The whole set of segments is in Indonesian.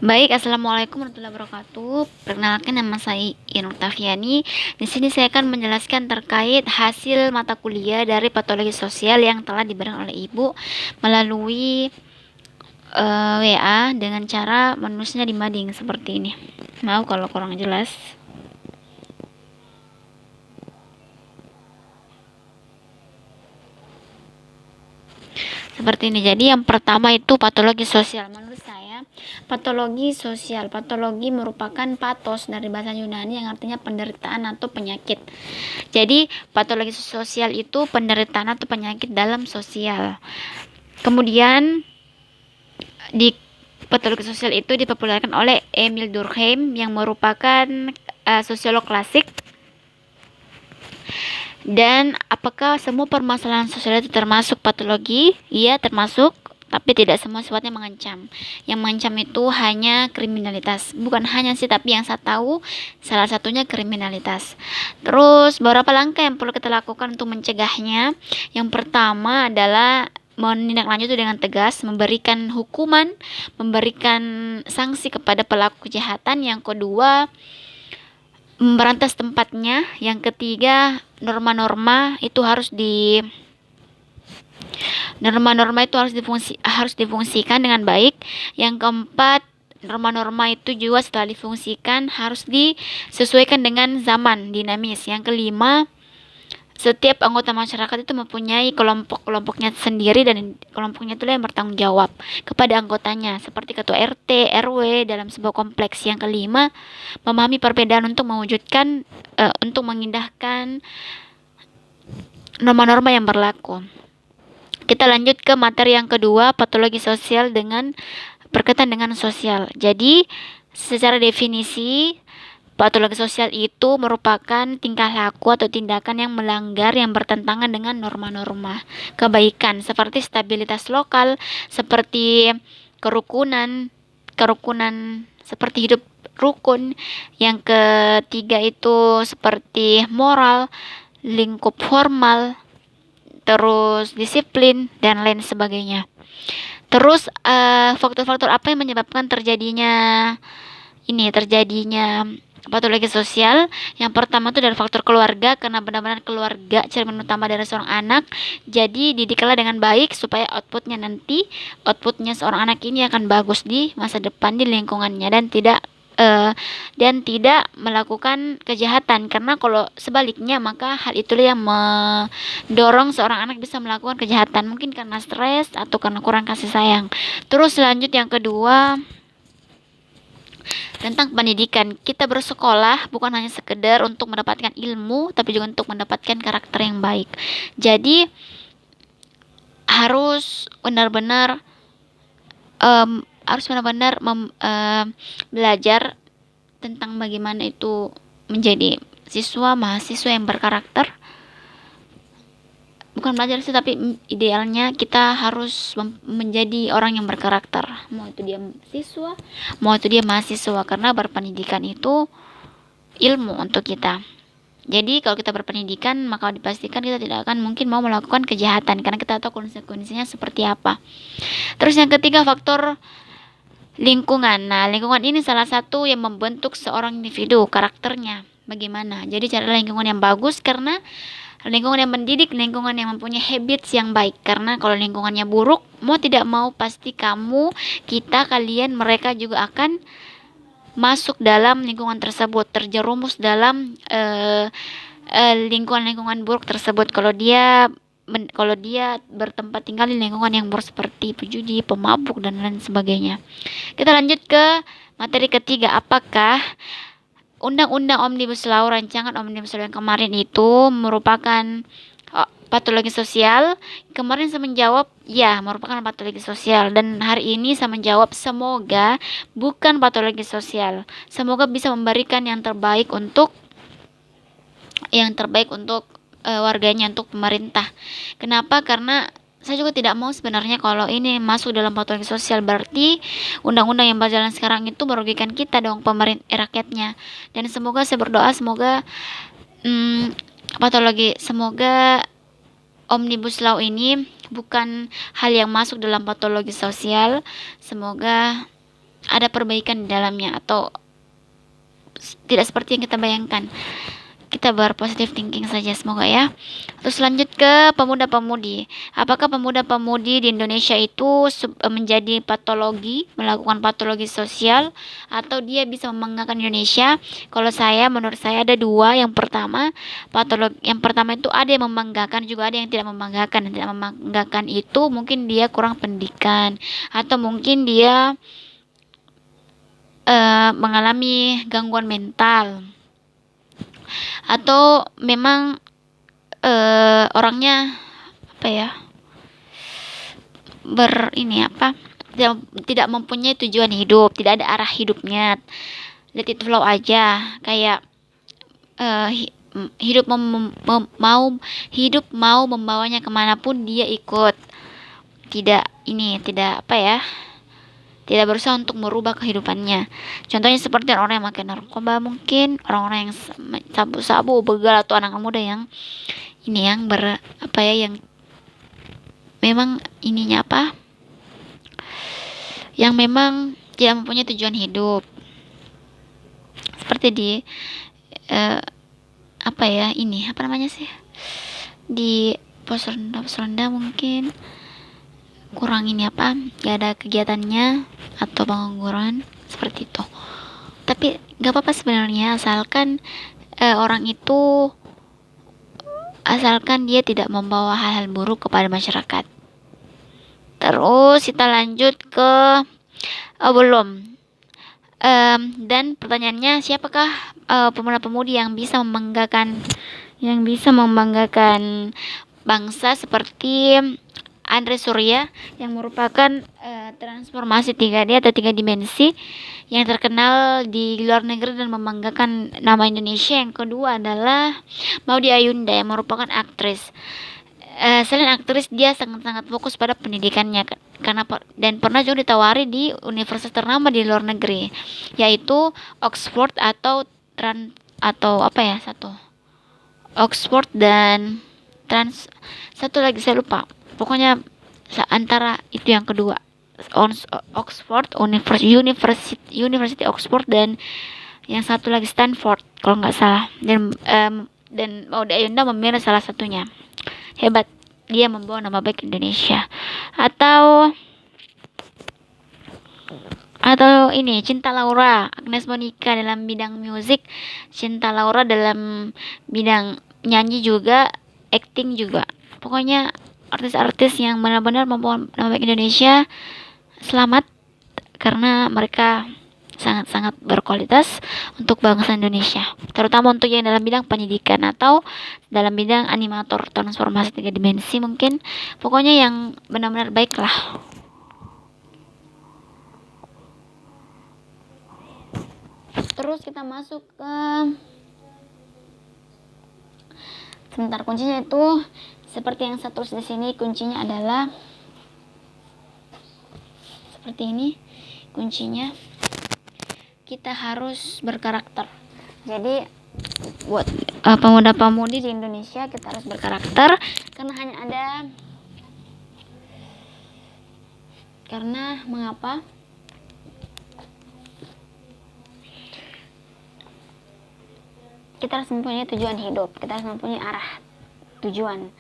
Baik, assalamualaikum warahmatullahi wabarakatuh. Perkenalkan, nama saya Inur Tafiani. Di sini saya akan menjelaskan terkait hasil mata kuliah dari patologi sosial yang telah diberikan oleh Ibu melalui WA dengan cara menulisnya di mading seperti ini. Maaf kalau kurang jelas. Seperti ini. Jadi yang pertama itu patologi sosial. Menurut saya, patologi merupakan patos dari bahasa Yunani yang artinya penderitaan atau penyakit. Jadi patologi sosial itu penderitaan atau penyakit dalam sosial. Kemudian di patologi sosial itu dipopulerkan oleh Emil Durkheim yang merupakan sosiolog klasik. Dan apakah semua permasalahan sosial itu termasuk patologi? Iya, termasuk, tapi tidak semua sifatnya mengancam. Yang mengancam itu hanya kriminalitas. Bukan hanya sih, tapi yang saya tahu salah satunya kriminalitas. Terus beberapa langkah yang perlu kita lakukan untuk mencegahnya. Yang pertama adalah menindaklanjuti dengan tegas, memberikan hukuman, memberikan sanksi kepada pelaku kejahatan. Yang kedua, memberantas tempatnya. Yang ketiga, norma-norma itu harus difungsikan dengan baik. Yang keempat, norma-norma itu juga setelah difungsikan harus disesuaikan dengan zaman dinamis. Yang kelima, setiap anggota masyarakat itu mempunyai kelompok-kelompoknya sendiri dan kelompoknya itu yang bertanggung jawab kepada anggotanya seperti ketua RT, RW dalam sebuah kompleks. Yang kelima, memahami perbedaan untuk mewujudkan untuk mengindahkan norma-norma yang berlaku. Kita lanjut ke materi yang kedua, patologi sosial dengan berkaitan dengan sosial. Jadi, secara definisi, patologi sosial itu merupakan tingkah laku atau tindakan yang melanggar yang bertentangan dengan norma-norma kebaikan seperti stabilitas lokal, seperti kerukunan seperti hidup rukun. Yang ketiga itu seperti moral, lingkup formal, terus disiplin dan lain sebagainya. Terus faktor-faktor apa yang menyebabkan terjadinya patologi sosial? Yang pertama itu dari faktor keluarga, karena benar-benar keluarga cermin utama dari seorang anak. Jadi didiklah dengan baik supaya outputnya seorang anak ini akan bagus di masa depan di lingkungannya dan tidak melakukan kejahatan, karena kalau sebaliknya maka hal itulah yang mendorong seorang anak bisa melakukan kejahatan, mungkin karena stres atau karena kurang kasih sayang. Terus lanjut yang kedua, tentang pendidikan. Kita bersekolah bukan hanya sekedar untuk mendapatkan ilmu, tapi juga untuk mendapatkan karakter yang baik. Jadi harus benar-benar belajar tentang bagaimana itu menjadi mahasiswa yang berkarakter. Bukan belajar sih, tapi idealnya kita harus menjadi orang yang berkarakter, mau itu dia siswa, mau itu dia mahasiswa, karena berpendidikan itu ilmu untuk kita. Jadi kalau kita berpendidikan, maka dipastikan kita tidak akan mungkin mau melakukan kejahatan, karena kita tahu konsekuensinya seperti apa. Terus yang ketiga, faktor lingkungan. Nah, lingkungan ini salah satu yang membentuk seorang individu, karakternya bagaimana. Jadi cari lingkungan yang bagus, karena lingkungan yang mendidik, lingkungan yang mempunyai habits yang baik. Karena kalau lingkungannya buruk, mau tidak mau pasti kalian, mereka juga akan masuk dalam lingkungan tersebut, terjerumus dalam lingkungan buruk tersebut. Kalau dia bertempat tinggal di lingkungan yang buruk seperti pejudi, pemabuk dan lain sebagainya. Kita lanjut ke materi ketiga, apakah Undang-Undang Omnibus Law, rancangan Omnibus Law yang kemarin itu merupakan patologi sosial? Kemarin saya menjawab, ya, merupakan patologi sosial. Dan hari ini saya menjawab, semoga bukan patologi sosial. Semoga bisa memberikan yang terbaik untuk warganya, untuk pemerintah. Kenapa? Karena saya juga tidak mau sebenarnya kalau ini masuk dalam patologi sosial, berarti undang-undang yang berjalan sekarang itu merugikan kita dong, rakyatnya. Dan semoga, saya berdoa, semoga semoga Omnibus Law ini bukan hal yang masuk dalam patologi sosial. Semoga ada perbaikan di dalamnya, atau tidak seperti yang kita bayangkan. Kita berpositif thinking saja, semoga ya. Terus lanjut ke pemuda-pemudi. Apakah pemuda-pemudi di Indonesia itu menjadi patologi, melakukan patologi sosial, atau dia bisa membanggakan Indonesia? Kalau saya, menurut saya ada dua. Yang pertama itu ada yang membanggakan, juga ada yang tidak membanggakan. Yang tidak membanggakan itu mungkin dia kurang pendidikan, atau mungkin dia mengalami gangguan mental, atau memang orangnya apa ya, tidak mempunyai tujuan hidup, tidak ada arah hidupnya, let it flow aja, kayak hidup mau membawanya kemanapun dia ikut, tidak berusaha untuk merubah kehidupannya. Contohnya seperti orang yang makan narkoba, mungkin orang-orang yang sabu-sabu, begal, atau anak muda yang yang memang yang memang tidak mempunyai tujuan hidup. Seperti di di pos ronda mungkin kurang gak ada kegiatannya atau pengangguran seperti itu. Tapi gak apa-apa sebenarnya, asalkan asalkan dia tidak membawa hal-hal buruk kepada masyarakat. Terus kita lanjut ke belum. Dan pertanyaannya, siapakah pemuda-pemudi yang bisa membanggakan bangsa seperti Andre Surya, yang merupakan transformasi 3D atau 3 dimensi yang terkenal di luar negeri dan membanggakan nama Indonesia. Yang kedua adalah Maudy Ayunda, yang merupakan aktris. Selain aktris, dia sangat-sangat fokus pada pendidikannya dan pernah juga ditawari di universitas ternama di luar negeri, yaitu Oxford Oxford dan satu lagi saya lupa. Pokoknya antara itu yang kedua, Oxford University Oxford, dan yang satu lagi Stanford kalau nggak salah. Dan Maudy Ayunda memilih salah satunya. Hebat, dia membawa nama baik Indonesia. Atau ini Cinta Laura, Agnes Monica dalam bidang musik, Cinta Laura dalam bidang nyanyi juga, acting juga. Pokoknya artis-artis yang benar-benar membawa nama baik Indonesia, selamat, karena mereka sangat-sangat berkualitas untuk bangsa Indonesia, terutama untuk yang dalam bidang pendidikan atau dalam bidang animator transformasi 3 dimensi mungkin. Pokoknya yang benar-benar baik lah. Terus kita masuk ke kuncinya itu seperti yang saya tulis di sini. Kuncinya adalah seperti ini. Kuncinya kita harus berkarakter. Jadi buat pemuda-pemudi di Indonesia, kita harus berkarakter, karena mengapa? Kita harus mempunyai tujuan hidup, kita harus mempunyai arah tujuan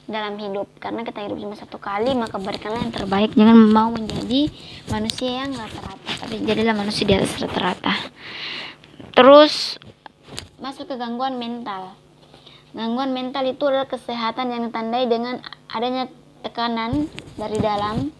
dalam hidup, karena kita hidup cuma satu kali, maka berikanlah yang terbaik. Jangan mau menjadi manusia yang rata-rata, tapi jadilah manusia di atas rata-rata. Terus masuk ke gangguan mental. Gangguan mental itu adalah kesehatan yang ditandai dengan adanya tekanan dari dalam,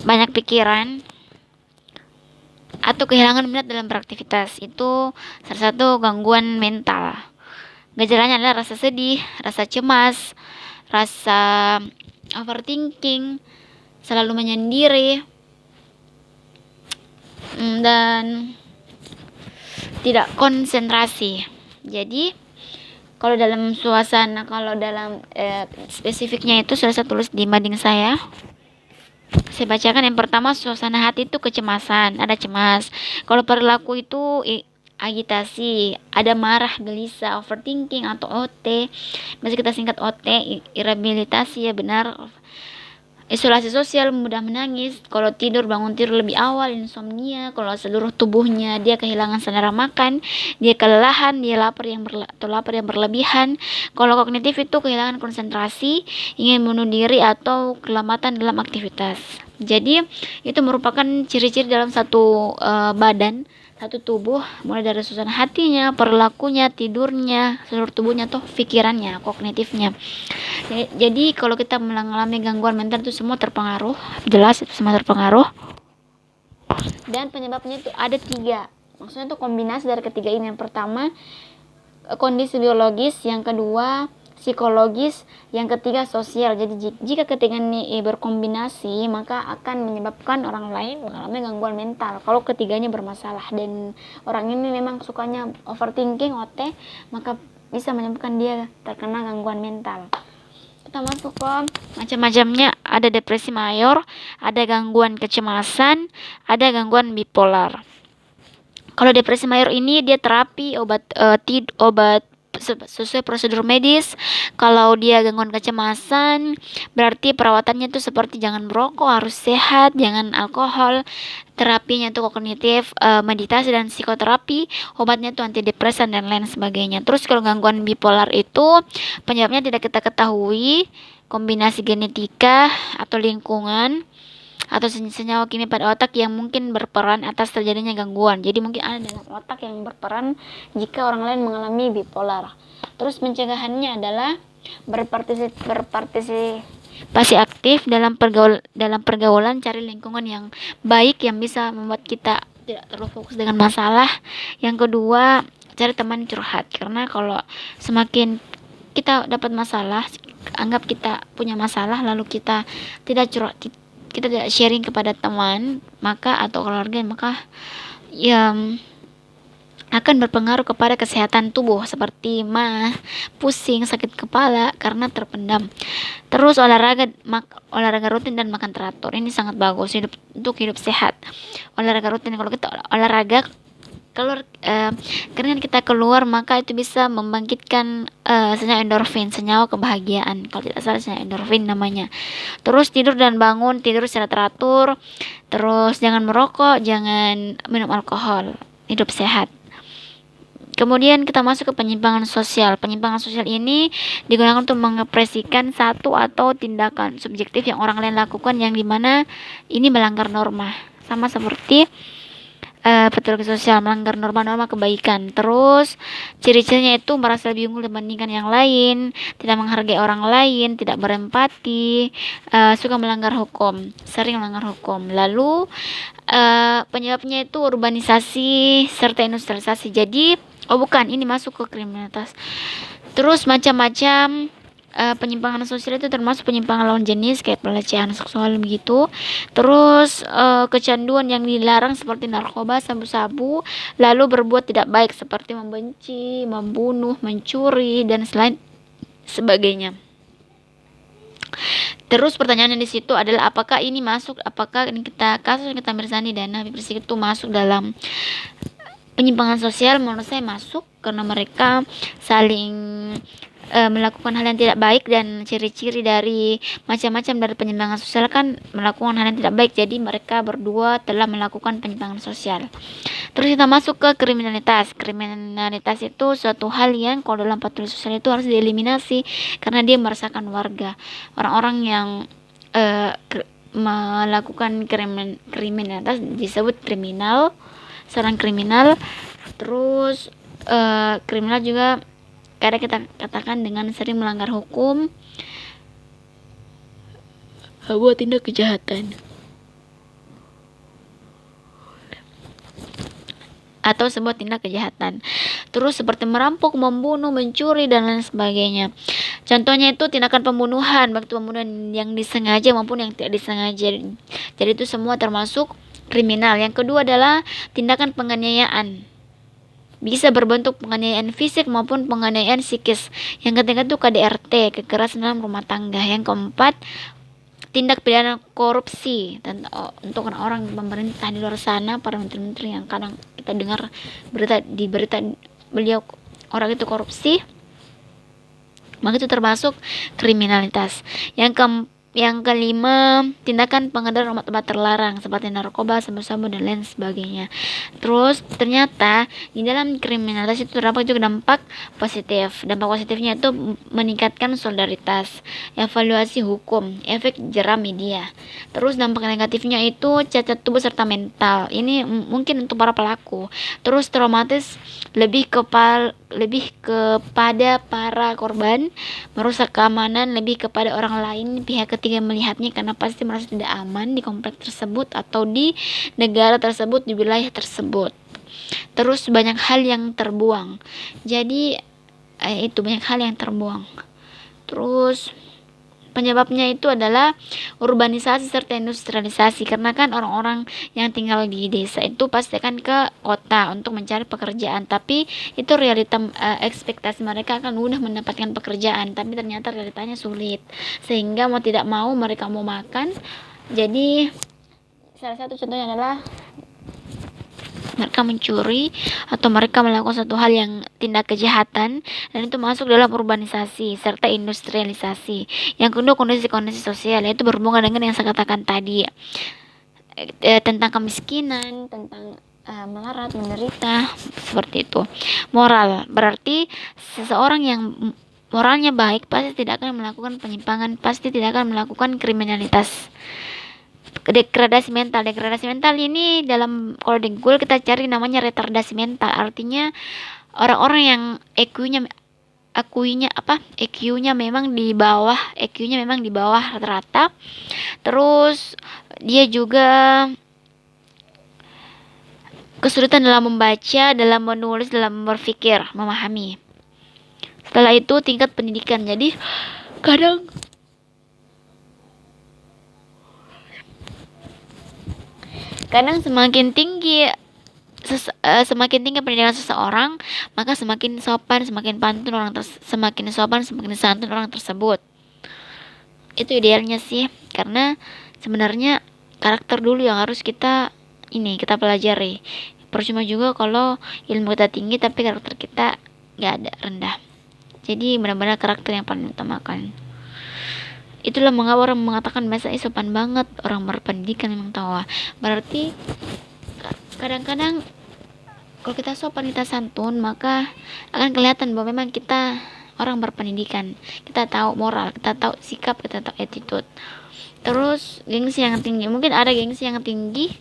banyak pikiran, atau kehilangan minat dalam beraktivitas. Itu salah satu gangguan mental. Gejalanya adalah rasa sedih, rasa cemas, rasa overthinking, selalu menyendiri, dan tidak konsentrasi. Jadi kalau dalam spesifiknya itu sudah saya tulis di mading saya bacakan. Yang pertama, suasana hati itu kecemasan, ada cemas. Kalau perilaku itu agitasi, ada marah, gelisah, overthinking atau OT, masih kita singkat OT, irritabilitas, ya benar. isolasi sosial, mudah menangis, kalau tidur bangun tidur lebih awal, insomnia, kalau seluruh tubuhnya dia kehilangan selera makan, dia kelelahan, dia lapar yang berlebihan. Kalau kognitif itu kehilangan konsentrasi, ingin bunuh diri atau kelambatan dalam aktivitas. Jadi itu merupakan ciri-ciri dalam satu badan, satu tubuh, mulai dari suasana hatinya, perilakunya, tidurnya, seluruh tubuhnya tuh pikirannya, kognitifnya. Jadi kalau kita mengalami gangguan mental itu semua terpengaruh, jelas itu semua terpengaruh. Dan penyebabnya itu ada 3. Maksudnya itu kombinasi dari ketiga ini. Yang pertama kondisi biologis, yang kedua psikologis, yang ketiga sosial. Jadi jika ketiga ini berkombinasi, maka akan menyebabkan orang lain mengalami gangguan mental. Kalau ketiganya bermasalah dan orang ini memang sukanya overthinking, OT, maka bisa menyebabkan dia terkena gangguan mental. Kita masuk ke macam-macamnya. Ada depresi mayor, ada gangguan kecemasan, ada gangguan bipolar. Kalau depresi mayor ini dia terapi obat sesuai prosedur medis. Kalau dia gangguan kecemasan, berarti perawatannya itu seperti jangan merokok, harus sehat, jangan alkohol. Terapinya itu kognitif, meditasi dan psikoterapi. Obatnya itu antidepresan dan lain sebagainya. Terus kalau gangguan bipolar itu penyebabnya tidak kita ketahui, kombinasi genetika atau lingkungan atau senyawa kimia pada otak yang mungkin berperan atas terjadinya gangguan. Jadi mungkin ada dalam otak yang berperan jika orang lain mengalami bipolar. Terus pencegahannya adalah berpartisipasi aktif dalam pergaulan, cari lingkungan yang baik yang bisa membuat kita tidak terlalu fokus dengan masalah. Yang kedua, cari teman curhat, karena kalau semakin kita dapat masalah, anggap kita punya masalah lalu kita tidak curhat, kita tidak sharing kepada teman maka atau keluarga, maka ya akan berpengaruh kepada kesehatan tubuh seperti pusing, sakit kepala karena terpendam. Terus olahraga rutin dan makan teratur ini sangat bagus untuk hidup sehat. Olahraga rutin, kalau kita olahraga karena kita keluar maka itu bisa membangkitkan senyawa endorfin, senyawa kebahagiaan, kalau tidak salah senyawa endorfin namanya. Terus tidur dan bangun, tidur secara teratur. Terus jangan merokok, jangan minum alkohol, hidup sehat. Kemudian kita masuk ke penyimpangan sosial. Penyimpangan sosial ini digunakan untuk mengekspresikan satu atau tindakan subjektif yang orang lain lakukan yang dimana ini melanggar norma, sama seperti patologi sosial, melanggar norma-norma kebaikan. Terus ciri-cirinya itu merasa lebih unggul dibandingkan yang lain, tidak menghargai orang lain, tidak berempati, suka melanggar hukum, sering melanggar hukum. Lalu penyebabnya itu urbanisasi serta industrialisasi. Jadi bukan, ini masuk ke kriminalitas. Terus macam-macam penyimpangan sosial itu termasuk penyimpangan lawan jenis kayak pelecehan seksual begitu. Terus kecanduan yang dilarang seperti narkoba, sabu-sabu, lalu berbuat tidak baik seperti membenci, membunuh, mencuri dan selain sebagainya. Terus pertanyaannya di situ adalah apakah ini kasus yang kita Mirzani dan Habib Rizik itu masuk dalam penyimpangan sosial? Menurut saya masuk, karena mereka saling melakukan hal yang tidak baik, dan ciri-ciri dari macam-macam dari penyimpangan sosial kan melakukan hal yang tidak baik. Jadi mereka berdua telah melakukan penyimpangan sosial. Terus kita masuk ke kriminalitas. Kriminalitas itu suatu hal yang kalau dalam patologi sosial itu harus dieliminasi karena dia meresahkan warga. Orang-orang yang melakukan kriminalitas disebut kriminal, seorang kriminal. Terus kriminal juga kadang kita katakan dengan sering melanggar hukum, buat tindak kejahatan atau sebuah tindak kejahatan. Terus seperti merampok, membunuh, mencuri dan lain sebagainya. Contohnya itu tindakan pembunuhan, baik itu pembunuhan yang disengaja maupun yang tidak disengaja. Jadi itu semua termasuk kriminal. Yang kedua adalah tindakan penganiayaan. Bisa berbentuk penganiayaan fisik maupun penganiayaan psikis. Yang ketiga itu KDRT, kekerasan dalam rumah tangga. Yang keempat, tindak pidana korupsi. Dan untuk orang pemerintah di luar sana, para menteri-menteri yang kadang kita dengar di berita beliau orang itu korupsi, maka itu termasuk kriminalitas. Yang Yang kelima, tindakan pengedaran obat-obat terlarang seperti narkoba, sabu-sabu, dan lain sebagainya. Terus ternyata di dalam kriminalitas itu terdapat juga dampak positif. Dampak positifnya itu meningkatkan solidaritas, evaluasi hukum, efek jerah media. Terus dampak negatifnya itu cacat tubuh serta mental. Ini mungkin untuk para pelaku. Terus traumatis lebih kepada para korban, merusak keamanan lebih kepada orang lain, pihak ketiga melihatnya karena pasti merasa tidak aman di komplek tersebut atau di negara tersebut, di wilayah tersebut. Terus banyak hal yang terbuang. Jadi itu banyak hal yang terbuang. Terus penyebabnya itu adalah urbanisasi serta industrialisasi, karena kan orang-orang yang tinggal di desa itu pasti akan ke kota untuk mencari pekerjaan, tapi itu realita, ekspektasi mereka akan mudah mendapatkan pekerjaan, tapi ternyata realitanya sulit, sehingga mau tidak mau mereka mau makan. Jadi salah satu contohnya adalah mereka mencuri atau mereka melakukan satu hal yang tindak kejahatan, dan itu masuk dalam urbanisasi serta industrialisasi. Yang kedua, kondisi-kondisi sosial, yaitu berhubungan dengan yang saya katakan tadi, tentang kemiskinan, tentang melarat, menderita, seperti itu. Moral berarti seseorang yang moralnya baik pasti tidak akan melakukan penyimpangan, pasti tidak akan melakukan kriminalitas. Degradasi mental ini dalam, kalau di Google kita cari namanya retardasi mental, artinya orang-orang yang EQ-nya memang di bawah rata-rata. Terus dia juga kesulitan dalam membaca, dalam menulis, dalam berpikir, memahami. Setelah itu tingkat pendidikan. Jadi kadang semakin tinggi pendidikan seseorang, maka semakin sopan, semakin santun orang tersebut. Itu idealnya sih, karena sebenarnya karakter dulu yang harus kita pelajari. Percuma juga kalau ilmu kita tinggi tapi karakter kita nggak ada, rendah. Jadi benar-benar karakter yang paling utamakan. Itulah mengapa orang mengatakan masa sopan banget, orang berpendidikan memang tahu. Berarti kadang-kadang kalau kita sopan, kita santun, maka akan kelihatan bahwa memang kita orang berpendidikan. Kita tahu moral, kita tahu sikap, kita tahu attitude. Terus gengsi yang tinggi, mungkin ada gengsi yang tinggi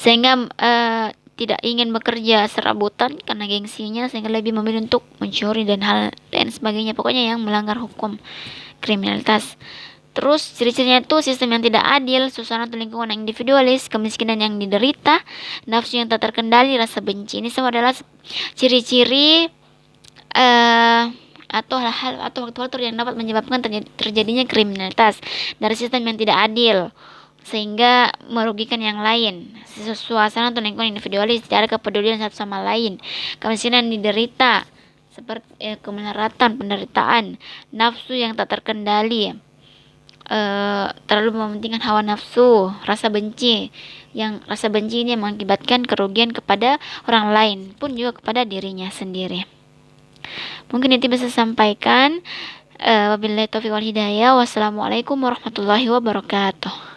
sehingga tidak ingin bekerja serabutan karena gengsinya, sehingga lebih memilih untuk mencuri dan hal lain sebagainya, pokoknya yang melanggar hukum, kriminalitas. Terus ciri-cirinya itu sistem yang tidak adil, suasana atau lingkungan yang individualis, kemiskinan yang diderita, nafsu yang tak terkendali, rasa benci. Ini semua adalah ciri-ciri atau hal-hal atau faktor yang dapat menyebabkan terjadinya kriminalitas dari sistem yang tidak adil sehingga merugikan yang lain. Suasana atau lingkungan individualis, tidak ada kepedulian satu sama lain, kemiskinan diderita seperti kemelaratan, penderitaan, nafsu yang tak terkendali, terlalu mementingkan hawa nafsu, rasa benci ini mengakibatkan kerugian kepada orang lain pun juga kepada dirinya sendiri. Mungkin itu bisa sampaikan. Wabillahi taufiq wal hidayah. Wassalamualaikum warahmatullahi wabarakatuh.